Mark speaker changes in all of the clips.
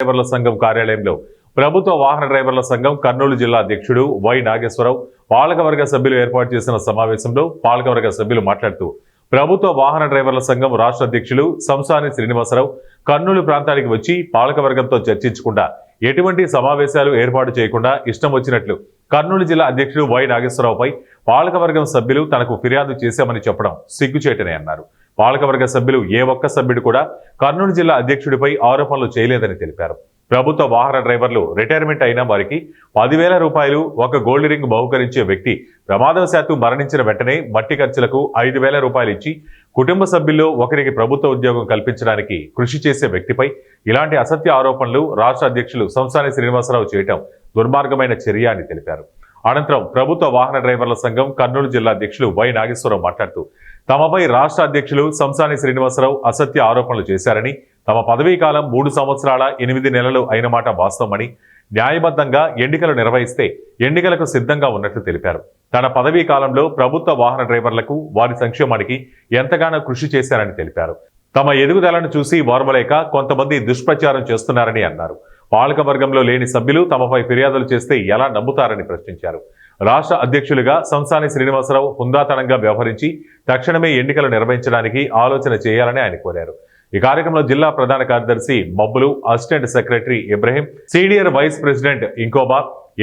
Speaker 1: డ్రైవర్ల సంఘం కార్యాలయంలో ప్రభుత్వ వాహన డ్రైవర్ల సంఘం కర్నూలు జిల్లా అధ్యక్షుడు వై నాగేశ్వరరావు పాలకవర్గ సభ్యులు ఏర్పాటు చేసిన సమావేశంలో పాలకవర్గ సభ్యులు మాట్లాడుతూ ప్రభుత్వ వాహన డ్రైవర్ల సంఘం రాష్ట్ర అధ్యక్షులు సంసాని శ్రీనివాసరావు కర్నూలు ప్రాంతానికి వచ్చి పాలకవర్గంతో చర్చించకుండా ఎటువంటి సమావేశాలు ఏర్పాటు చేయకుండా ఇష్టం వచ్చినట్లు కర్నూలు జిల్లా అధ్యక్షుడు వై నాగేశ్వరరావుపై పాలకవర్గం సభ్యులు తనకు ఫిర్యాదు చేశామని చెప్పడం సిగ్గుచేటనే అన్నారు. పాలకవర్గ సభ్యులు ఏ ఒక్క సభ్యుడు కూడా కర్నూలు జిల్లా అధ్యక్షుడిపై ఆరోపణలు చేయలేదని తెలిపారు. ప్రభుత్వ వాహన డ్రైవర్లు రిటైర్మెంట్ అయిన వారికి 10,000 రూపాయలు ఒక గోల్డ్ రింగ్ బహుకరించే వ్యక్తి ప్రమాదవశాత్తు మరణించిన వెంటనే మట్టి ఖర్చులకు 5,000 రూపాయలు ఇచ్చి కుటుంబ సభ్యుల్లో ఒకరికి ప్రభుత్వ ఉద్యోగం కల్పించడానికి కృషి చేసే వ్యక్తిపై ఇలాంటి అసత్య ఆరోపణలు రాష్ట్ర అధ్యక్షులు సంసాని శ్రీనివాసరావు చేయటం దుర్మార్గమైన చర్య అని తెలిపారు. అనంతరం ప్రభుత్వ వాహన డ్రైవర్ల సంఘం కర్నూలు జిల్లా అధ్యక్షులు వై నాగేశ్వరరావు మాట్లాడుతూ తమపై రాష్ట్ర అధ్యక్షులు సంసాని శ్రీనివాసరావు అసత్య ఆరోపణలు చేశారని, తమ పదవీ కాలం 3 సంవత్సరాల 8 నెలలు అయిన మాట వాస్తవమని, న్యాయబద్ధంగా ఎన్నికలు నిర్వహిస్తే ఎన్నికలకు సిద్ధంగా ఉన్నట్లు తెలిపారు. తన పదవీ కాలంలో ప్రభుత్వ వాహన డ్రైవర్లకు వారి సంక్షేమానికి ఎంతగానో కృషి చేశారని తెలిపారు. తమ ఎదుగుదలను చూసి ఓర్వలేక కొంతమంది దుష్ప్రచారం చేస్తున్నారని అన్నారు. పాలకవర్గంలో లేని సభ్యులు తమపై ఫిర్యాదులు చేస్తే ఎలా నమ్ముతారని ప్రశ్నించారు. రాష్ట్ర అధ్యక్షులుగా సంసాని శ్రీనివాసరావు హుందాతనంగా వ్యవహరించి తక్షణమే ఎన్నికలు నిర్వహించడానికి ఆలోచన చేయాలని ఆయన కోరారు. ఈ కార్యక్రమంలో జిల్లా ప్రధాన కార్యదర్శి మబ్బులు, assistant secretary Ibrahim, senior vice president ఇంకోబా,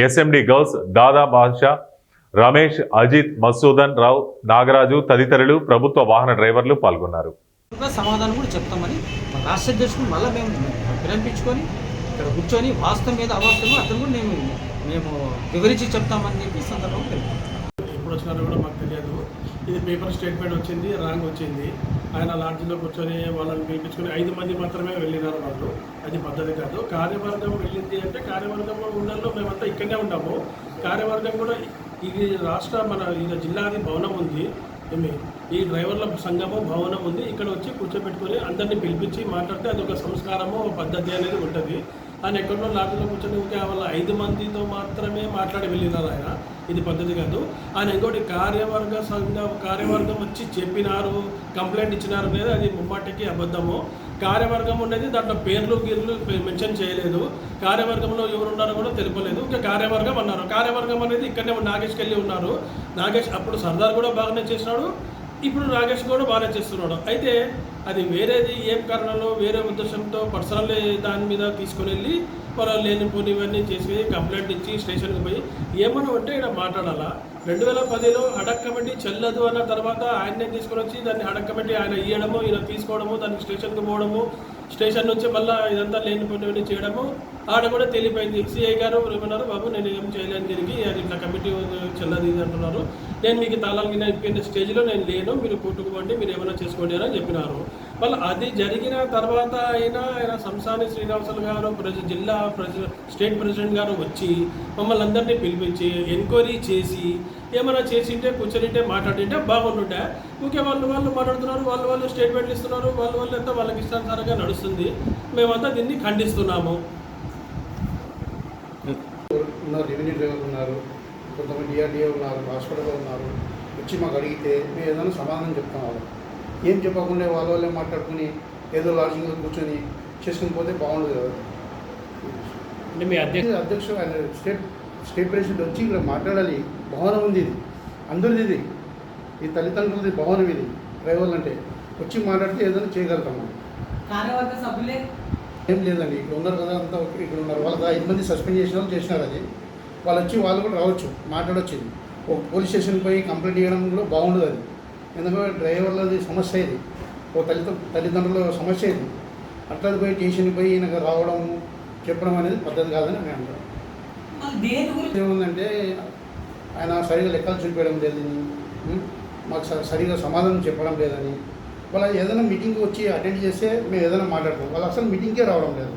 Speaker 1: ఎస్ఎండి గర్ల్స్ దాదా బాద్షా, రమేష్, అజిత్, మసూదన్ రావు, నాగరాజు తదితరులు ప్రభుత్వ వాహన డ్రైవర్లు పాల్గొన్నారు.
Speaker 2: సమాధానం కూడా చెప్తామని రాష్ట్ర అధ్యక్షుడు మళ్ళీ మేము విరంపించుకొని ఇక్కడ కూర్చొని వాస్తవం మీద అవాస్తవం అతను కూడా మేము వివరించి చెప్తామని చెప్పి సందర్భంగా తెలుపుతాం.
Speaker 3: ఎప్పుడు వచ్చినారో కూడా మాకు తెలియదు. ఇది పేపర్ స్టేట్మెంట్ వచ్చింది, రాంగ్ వచ్చింది. ఆయన లాడ్జ్లో కూర్చొని వాళ్ళని పిలిపించుకొని 5 మంది మాత్రమే వెళ్ళినారు వాళ్ళు. అది పద్ధతి కాదు. కార్యవర్గం వెళ్ళింది అంటే కార్యవర్గంలో ఉండల్లో మేమంతా ఇక్కడనే ఉంటాము. కార్యవర్గం కూడా ఇది మన జిల్లాది భవనం ఉంది, ఈ డ్రైవర్ల సంఘము భవనం ఉంది. ఇక్కడ వచ్చి కూర్చోబెట్టుకొని అందరినీ పిలిపించి మాట్లాడితే అది ఒక సంస్కారము, పద్ధతి అనేది ఉంటుంది. ఆయన ఎక్కడో లాడ్జ్లో కూర్చొని వాళ్ళ 5 మందితో మాత్రమే మాట్లాడి వెళ్ళినారు ఆయన. ఇది పద్ధతి కాదు. ఆయన ఇంకోటి కార్యవర్గం వచ్చి చెప్పినారు, కంప్లైంట్ ఇచ్చినారు అనేది అది ముమ్మాటికి అబద్ధము. కార్యవర్గం ఉండేది దాంట్లో పేర్లు మెన్షన్ చేయలేదు. కార్యవర్గంలో ఎవరు ఉన్నారో కూడా తెలుపలేదు. ఇంకా కార్యవర్గం అన్నారు. కార్యవర్గం అనేది ఇక్కడనే నాగేష్కి వెళ్ళి ఉన్నారు. నాగేష్ అప్పుడు సర్దార్ కూడా బాగానే చేసినాడు, ఇప్పుడు నాగేష్ కూడా బాగానే చేస్తున్నాడు. అయితే అది వేరేది ఏం కారణంలో వేరే ఉద్దేశంతో పర్సనల్ దాని మీద తీసుకొని వెళ్ళి వాళ్ళు లేనిపోని ఇవన్నీ చేసి కంప్లైంట్ ఇచ్చి స్టేషన్కి పోయి ఏమన్నా ఉంటే ఇక్కడ మాట్లాడాలా. 2010లో అడక్ కమిటీ చెల్లదు అన్న తర్వాత ఆయన్నే తీసుకొని వచ్చి దాన్ని అడక్ కమిటీ ఆయన ఇవ్వడము, ఈయన తీసుకోవడము, దానికి స్టేషన్కి పోవడము, స్టేషన్ నుంచి మళ్ళీ ఇదంతా లేనిపోయినవన్నీ చేయడము ఆడ కూడా తెలియపోయింది. సిఐ గారు ఏమన్నారు, బాబు నేను ఏం చేయలేని దీనికి, అది ఇట్లా కమిటీ చెల్లదు ఇది అంటున్నారు, నేను మీకు తాళాలు ఇప్పిన స్టేజ్లో నేను లేను, మీరు కోర్టుకు పోండి, మీరు ఏమైనా చేసుకోండి అని చెప్పినారు. మళ్ళీ అది జరిగిన తర్వాత ఆయన సంసాని శ్రీనివాసరావు గారు జిల్లా స్టేట్ ప్రెసిడెంట్ గారు వచ్చి మమ్మల్ని అందరినీ పిలిపించి ఎంక్వైరీ చేసి ఏమైనా చేసింటే కూర్చొనింటే మాట్లాడింటే బాగుంటుంటే ఓకే వాళ్ళు మాట్లాడుతున్నారు, వాళ్ళు స్టేట్మెంట్లు ఇస్తున్నారు, వాళ్ళు ఎంత వాళ్ళకి ఇష్టానుసారంగా నడుస్తుంది. మేమంతా దీన్ని ఖండిస్తున్నాము.
Speaker 4: రెవెన్యూ డ్రైవర్లు ఉన్నారు, కొంతమంది డిఆర్డిఏ ఉన్నారు, హాస్పిటల్లో ఉన్నారు. వచ్చి మాకు అడిగితే మేము ఏదైనా సమాధానం చెప్తాం. వాళ్ళు ఏం చెప్పకుండా వాళ్ళే మాట్లాడుకుని ఏదో లాడ్జింగ్లో కూర్చొని చేసుకుని పోతే బాగుండదు కదా.
Speaker 2: అంటే మీ
Speaker 4: అధ్యక్షుడు ఆయన స్టేట్ ప్రెసిడెంట్ వచ్చి ఇక్కడ మాట్లాడాలి. భవనం ఉంది, ఇది అందరిది, ఇది ఈ తల్లిదండ్రులది భవనం, ఇది డ్రైవర్లు అంటే వచ్చి మాట్లాడితే ఏదైనా చేయగలుగుతాము.
Speaker 5: కార్యవర్గ సభ్యులే
Speaker 4: ఏం లేదండి, ఇక్కడ ఉన్నారు కదా, అంతా ఇక్కడ ఉన్నారు. వాళ్ళకి 5 మంది సస్పెండ్ చేసిన వాళ్ళు చేసినారు. అది వాళ్ళు వచ్చి వాళ్ళు కూడా రావచ్చు, మాట్లాడవచ్చు. ఒక పోలీస్ స్టేషన్ పోయి కంప్లైంట్ చేయడంలో బాగుండదు. అది ఎందుకంటే డ్రైవర్లది సమస్య, ఇది ఓ తల్లిదండ్రుల సమస్య. ఇది అట్లా పోయి స్టేషన్కి పోయి ఈయనకు రావడం చెప్పడం అనేది పద్ధతి కాదని మేము అంటాం. ఏముందంటే ఆయన సరిగా లెక్కలు చూపించడం లేదని, మాకు సరిగా సమాధానం చెప్పడం లేదని, వాళ్ళు ఏదైనా మీటింగ్కి వచ్చి అటెండ్ చేస్తే మేము ఏదైనా మాట్లాడతాం. వాళ్ళు అసలు మీటింగ్కే రావడం లేదు.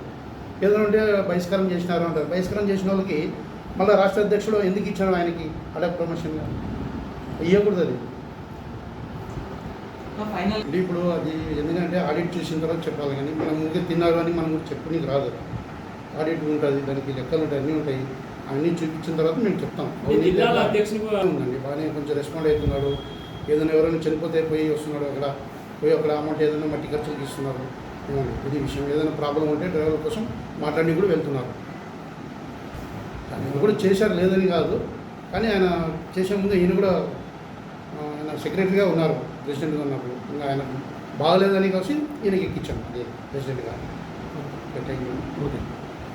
Speaker 4: ఏదైనా ఉంటే బహిష్కారం చేసినారు అంటారు. బహిష్కారం చేసిన వాళ్ళకి మళ్ళీ రాష్ట్ర అధ్యక్షుడు ఎందుకు ఇచ్చారు ఆయనకి అడక్ ప్రమోషన్గా ఇవ్వకూడదు. అది అంటే ఇప్పుడు అది ఎందుకంటే ఆడిట్ చేసిన తర్వాత చెప్పాలి, కానీ మనం ఊరికే తిన్నారు అని మనం చెప్పడానికి రాదు. ఆడిట్ ఉంటుంది, దానికి లెక్కలు ఉంటాయి, అన్నీ ఉంటాయి. అన్నీ చూపించిన తర్వాత మేము చెప్తాం. ఉందండి, బాగానే కొంచెం రెస్పాండ్ అవుతున్నాడు. ఏదైనా ఎవరైనా చనిపోతే పోయి వస్తున్నాడు, అక్కడ అమౌంట్ ఏదైనా మట్టి ఖర్చులు ఇస్తున్నారు. ఏమన్నా ఇది విషయం ఏదైనా ప్రాబ్లం ఉంటే డ్రైవర్ల కోసం మాట్లాడి కూడా వెళ్తున్నారు. ఆయన కూడా చేశారు లేదని కాదు, కానీ ఆయన చేసే ముందు ఈయన కూడా ఆయన సెక్రటరీగా ఉన్నారు ప్రెసిడెంట్గా ఉన్నప్పుడు. ఇంకా ఆయన బాగలేదని కలిసి ఈయనకి ఎక్కించాను ప్రెసిడెంట్గా. Thank you.
Speaker 3: ఓకే.